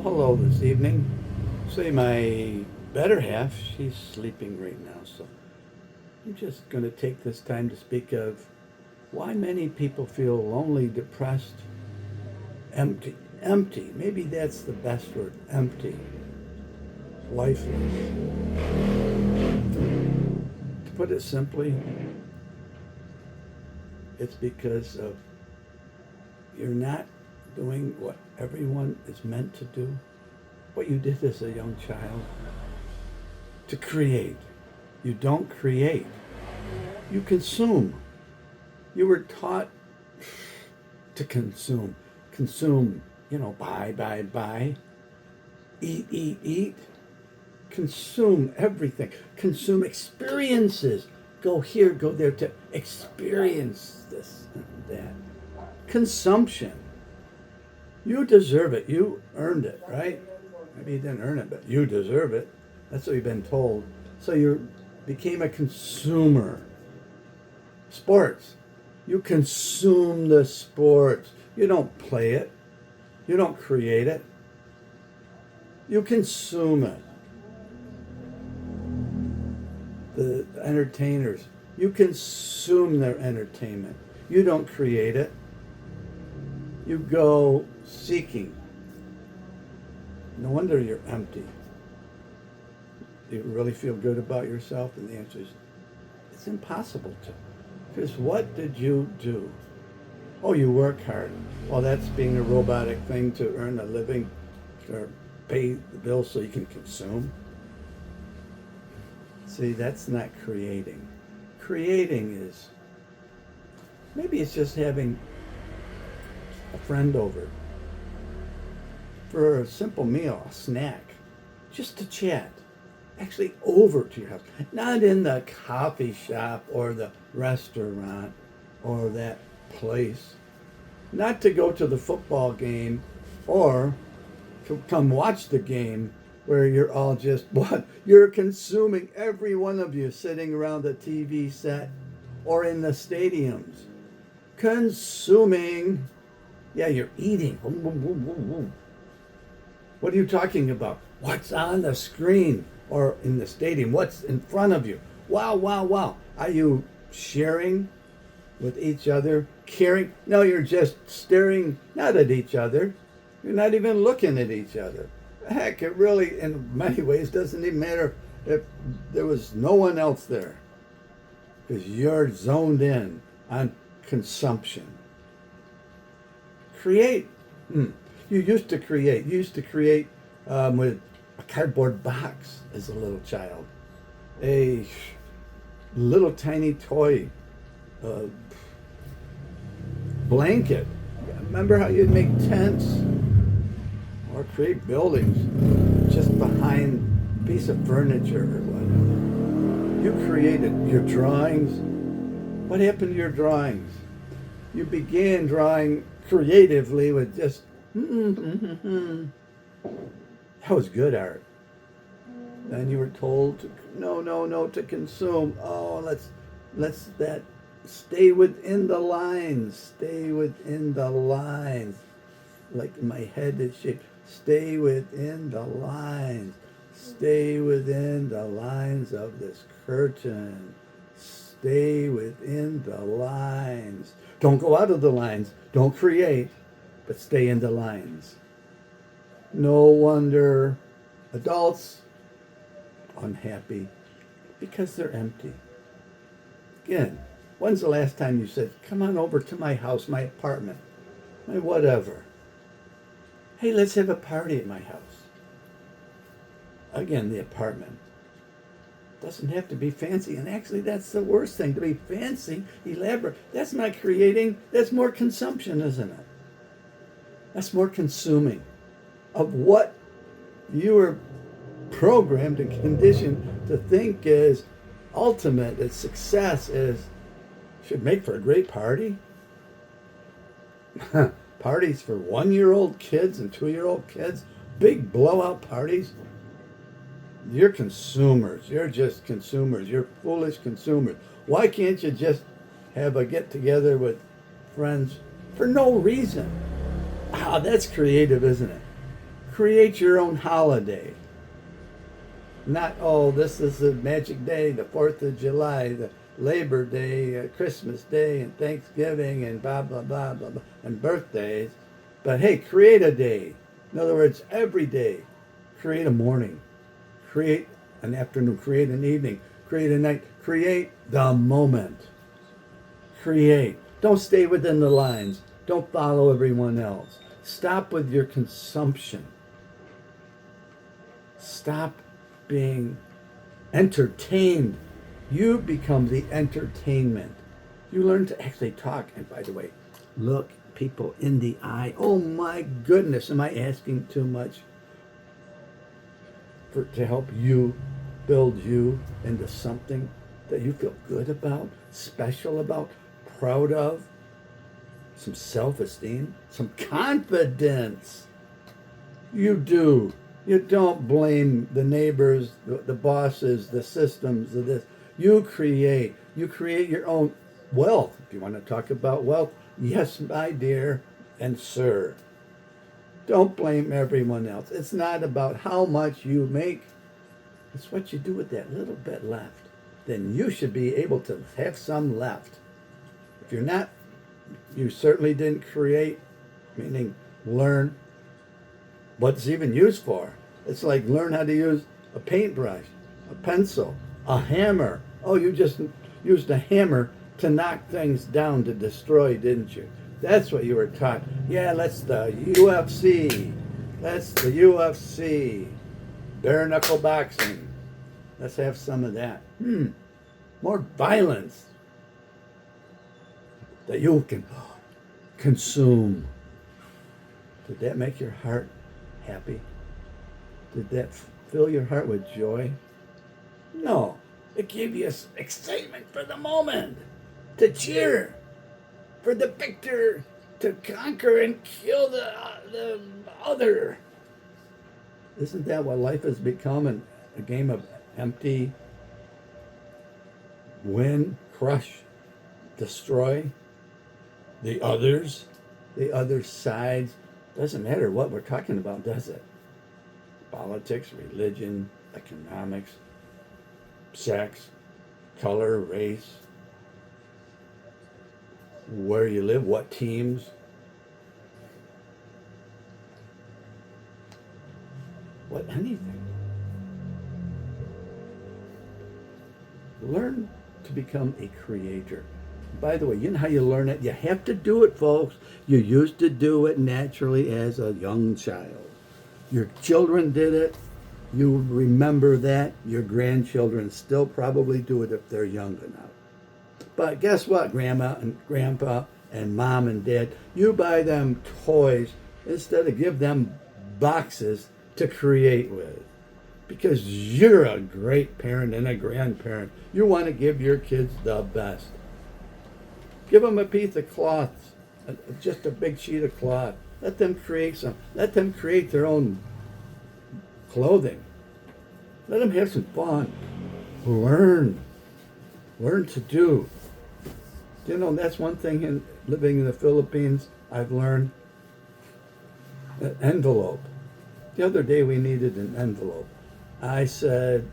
Well, hello this evening. Say my better half, she's sleeping right now, so I'm just going to take this time to speak of why many people feel lonely, depressed, empty. Empty. Maybe that's the best word. Empty. Lifeless. To put it simply, it's because of you're not doing what everyone is meant to do, what you did as a young child, to create. You don't create, you consume. You were taught to consume. Consume, buy, eat. Consume everything. Consume experiences. Go here, go there to experience this and that. Consumption. You deserve it. You earned it, right? Maybe you didn't earn it, but you deserve it. That's what you've been told. So you became a consumer. Sports. You consume the sports. You don't play it. You don't create it. You consume it. The entertainers. You consume their entertainment. You don't create it. You go seeking. No wonder you're empty. Do you really feel good about yourself? And the answer is, it's impossible to. Because what did you do? Oh, you work hard. Well, that's being a robotic thing to earn a living or pay the bills so you can consume. See, that's not creating. Creating is, maybe it's just having a friend over for a simple meal, a snack, just to chat. Actually over to your house, not in the coffee shop or the restaurant or that place. Not to go to the football game or to come watch the game where you're all just what? You're consuming, every one of you sitting around the TV set or in the stadiums. Consuming. Yeah, you're eating. What are you talking about? What's on the screen or in the stadium? What's in front of you? Wow. Are you sharing with each other? Caring? No, you're just staring not at each other. You're not even looking at each other. Heck, it really, in many ways, doesn't even matter if there was no one else there. Because you're zoned in on consumption. Create. You used to create. You used to create with a cardboard box as a little child. A little tiny toy blanket. Remember how you'd make tents or create buildings just behind a piece of furniture or whatever. You created your drawings. What happened to your drawings? You began drawing creatively with just that was good art. Then you were told to no to consume. Oh, let's that stay within the lines. Stay within the lines. Like my head is shaped. Stay within the lines. Stay within the lines of this curtain. Stay within the lines. Don't go out of the lines. Don't create, but stay in the lines. No wonder adults unhappy because they're empty. Again, when's the last time you said, come on over to my house, my apartment, my whatever. Hey, let's have a party at my house. Again, the apartment. Doesn't have to be fancy. And actually, that's the worst thing, to be fancy, elaborate. That's not creating. That's more consumption, isn't it? That's more consuming of what you were programmed and conditioned to think is ultimate, as success is, should make for a great party. Parties for 1-year-old kids and 2-year-old kids, big blowout parties. You're consumers. You're just consumers. You're foolish consumers. Why can't you just have a get together with friends for no reason? Ah, that's creative, isn't it? Create your own holiday. Not, oh, this is a magic day, the 4th of July, the Labor Day, Christmas Day, and Thanksgiving, and blah, blah, blah, blah, blah, and birthdays. But hey, create a day. In other words, every day, create a morning, create an afternoon, create an evening, create a night, create the moment. Create. Don't stay within the lines. Don't follow everyone else. Stop with your consumption. Stop being entertained. You become the entertainment. You learn to actually talk. And by the way, look people in the eye. Oh my goodness, am I asking too much to help you build you into something that you feel good about, special about, proud of? Some self-esteem, some confidence. You do. You don't blame the neighbors, the bosses, the systems of this. You create. You create your own wealth. If you want to talk about wealth, yes, my dear and sir. Don't blame everyone else. It's not about how much you make. It's what you do with that little bit left. Then you should be able to have some left. If you're not, you certainly didn't create, meaning learn what it's even used for. It's like learn how to use a paintbrush, a pencil, a hammer. Oh, you just used a hammer to knock things down, to destroy, didn't you? That's what you were taught. Yeah, that's the UFC. That's the UFC. Bare knuckle boxing. Let's have some of that. More violence that you can consume. Did that make your heart happy? Did that fill your heart with joy? No. It gave you excitement for the moment, to cheer for the victor, to conquer and kill the other. Isn't that what life has become? A game of empty, win, crush, destroy the others, the other sides. Doesn't matter what we're talking about, does it? Politics, religion, economics, sex, color, race, where you live, what teams. What, anything. Learn to become a creator. By the way, you know how you learn it? You have to do it, folks. You used to do it naturally as a young child. Your children did it. You remember that. Your grandchildren still probably do it if they're young enough. But guess what, Grandma and Grandpa and Mom and Dad? You buy them toys instead of give them boxes to create with. Because you're a great parent and a grandparent. You want to give your kids the best. Give them a piece of cloth, just a big sheet of cloth. Let them create some. Let them create their own clothing. Let them have some fun. Learn to do. You know, that's one thing in living in the Philippines I've learned. An envelope. The other day we needed an envelope. I said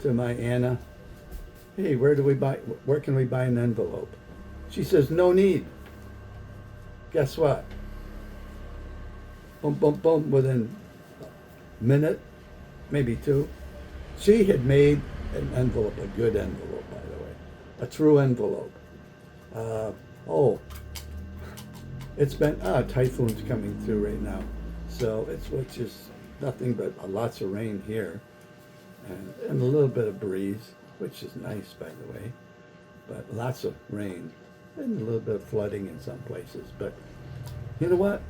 to my Anna, hey, where can we buy an envelope? She says, no need. Guess what? Boom, boom, boom, within a minute, maybe two, she had made an envelope, a good envelope, by the way, a true envelope. It's been, typhoon's coming through right now. So which is nothing but lots of rain here and a little bit of breeze, which is nice, by the way, but lots of rain and a little bit of flooding in some places. But you know what?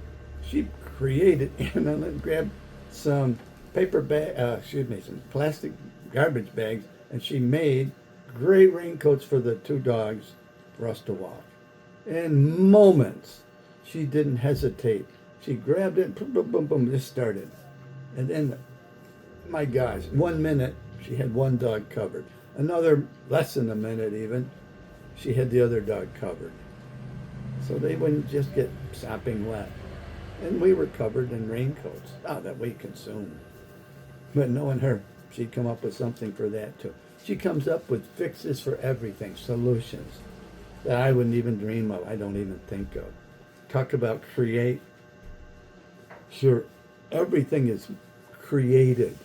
She created, and then grabbed some some plastic garbage bags, and she made great raincoats for the two dogs for us to walk. In moments, she didn't hesitate. She grabbed it, boom, boom, boom, boom, just started. And then, my gosh, 1 minute, she had one dog covered. Another, less than a minute even, she had the other dog covered. So they wouldn't just get sopping wet. And we were covered in raincoats that we consumed. But knowing her, she'd come up with something for that too. She comes up with fixes for everything, solutions that I wouldn't even dream of, I don't even think of. Talk about create. Sure, everything is created.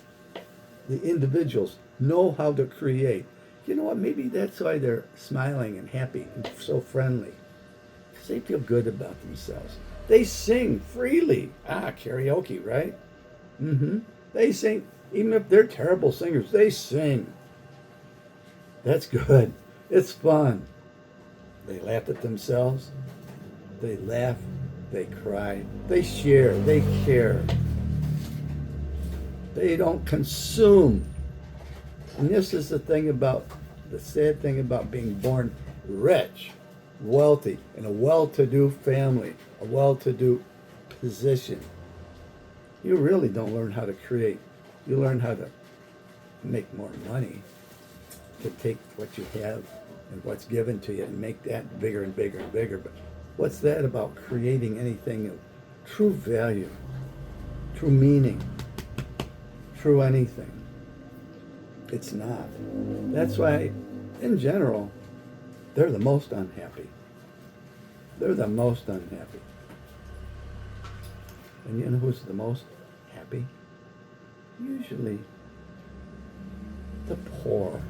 The individuals know how to create. You know what? Maybe that's why they're smiling and happy and so friendly. Because they feel good about themselves. They sing freely. Karaoke, right? Mm-hmm. They sing. Even if they're terrible singers, they sing. That's good. It's fun. They laugh at themselves. They laugh. They cry. They share. They care. They don't consume. And this is the sad thing about being born rich, wealthy, in a well-to-do family, a well-to-do position. You really don't learn how to create. You learn how to make more money, to take what you have and what's given to you and make that bigger and bigger and bigger. But what's that about creating anything of true value, true meaning, true anything? It's not. That's why, in general, they're the most unhappy. They're the most unhappy. And you know who's the most happy? Usually the poor,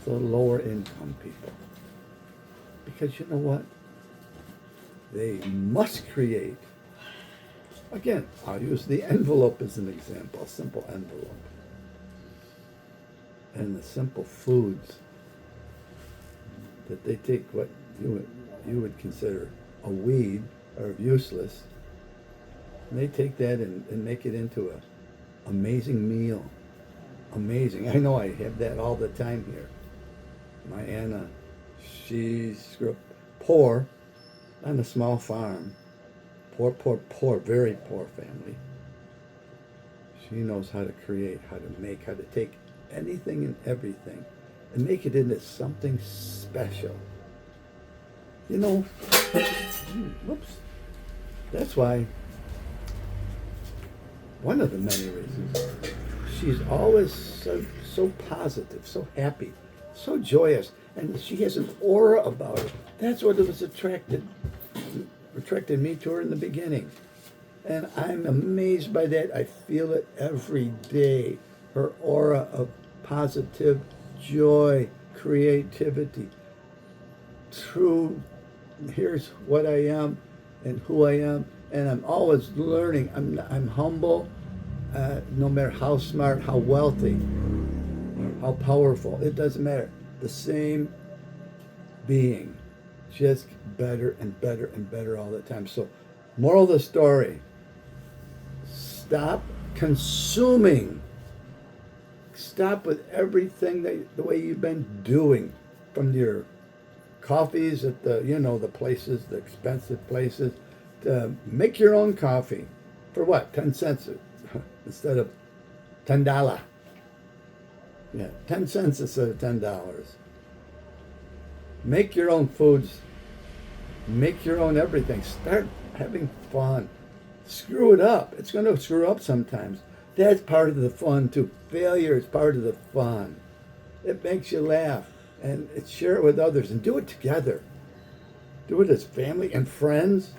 the lower income people. Because you know what? They must create. Again, I'll use the envelope as an example, a simple envelope. And the simple foods that they take what you would consider a weed or useless, and they take that and make it into an amazing meal. Amazing. I know I have that all the time here. My Anna, she's poor on a small farm. Poor, very poor family. She knows how to create, how to make, how to take anything and everything and make it into something special. You know, whoops. That's why, one of the many reasons, she's always so positive, so happy, so joyous, and she has an aura about her. That's what was attracted me to her in the beginning. And I'm amazed by that. I feel it every day. Her aura of positive joy, creativity, true, here's what I am and who I am, and I'm always learning. I'm humble, no matter how smart, how wealthy, how powerful. It doesn't matter. The same being, just better and better and better all the time. So, moral of the story, stop consuming. Stop with everything the way you've been doing, from your coffees at the places, the expensive places, to make your own coffee for what, 10 cents instead of $10. Yeah, 10 cents instead of $10. Make your own foods. Make your own everything. Start having fun. Screw it up. It's going to screw up sometimes. That's part of the fun too. Failure is part of the fun. It makes you laugh, and share it with others, and do it together. Do it as family and friends,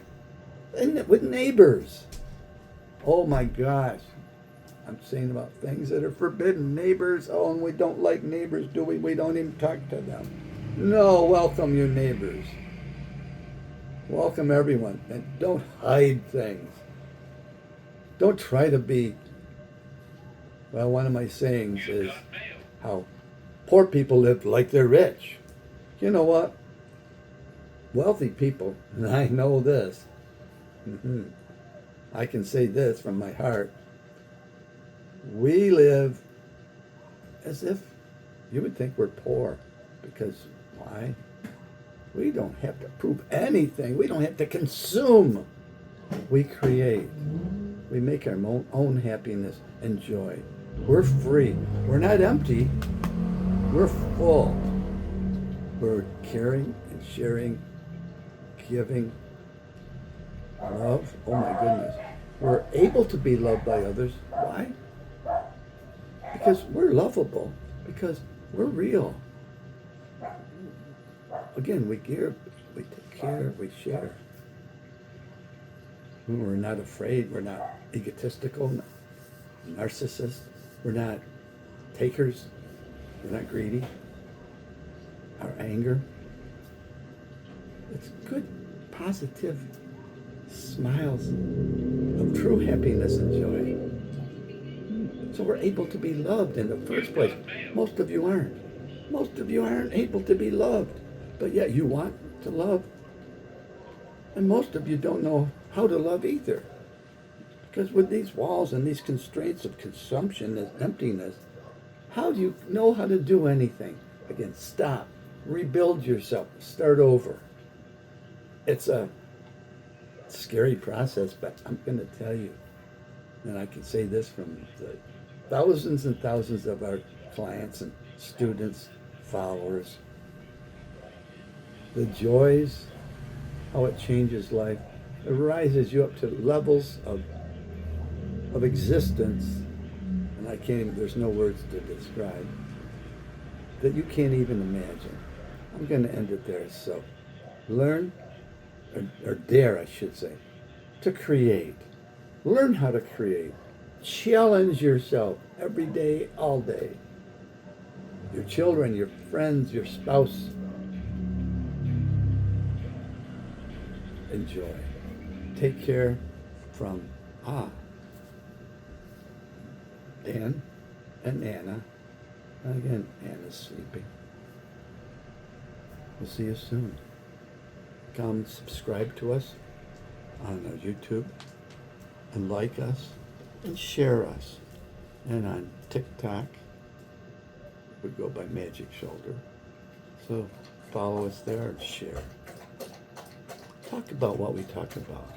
and with neighbors. Oh my gosh. I'm saying about things that are forbidden. Neighbors, and we don't like neighbors, do we? We don't even talk to them. No, welcome you neighbors. Welcome everyone, and don't hide things. Don't try to be, well, one of my sayings is how poor people live like they're rich. You know what? Wealthy people, and I know this, I can say this from my heart, we live as if you would think we're poor. Because why? We don't have to prove anything. We don't have to consume. We create. We make our own happiness and joy. We're free. We're not empty. We're full. We're caring and sharing, giving. Love, oh my goodness. We're able to be loved by others. Why? Because we're lovable. Because we're real. Again, we give, we take care, we share. We're not afraid. We're not egotistical, not narcissists. We're not takers. We're not greedy. Our anger. It's good, positive smiles of true happiness and joy. So we're able to be loved in the first place. Most of you aren't. Most of you aren't able to be loved, but yet you want to love. And most of you don't know how to love either. Because with these walls and these constraints of consumption and emptiness, how do you know how to do anything? Again, stop, rebuild yourself, start over. It's a scary process, but I'm going to tell you, and I can say this from the thousands and thousands of our clients and students, followers, the joys, how it changes life. It rises you up to levels of existence, and I can't even, there's no words to describe, that you can't even imagine. I'm going to end it there. So learn, or dare I should say, to create. Learn how to create. Challenge yourself every day, all day. Your children, your friends, your spouse. Enjoy. Take care from Dan and Anna. And again, Anna's sleeping. We'll see you soon. Come subscribe to us on YouTube and like us and share us. And on TikTok, we go by Magic Shoulder. So follow us there and share. Talk about what we talk about.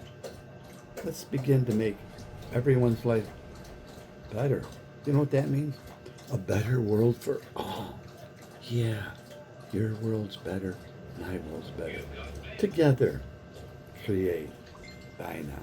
Let's begin to make everyone's life better. You know what that means? A better world for all. Yeah, your world's better, my world's better. Together, create. Bye now.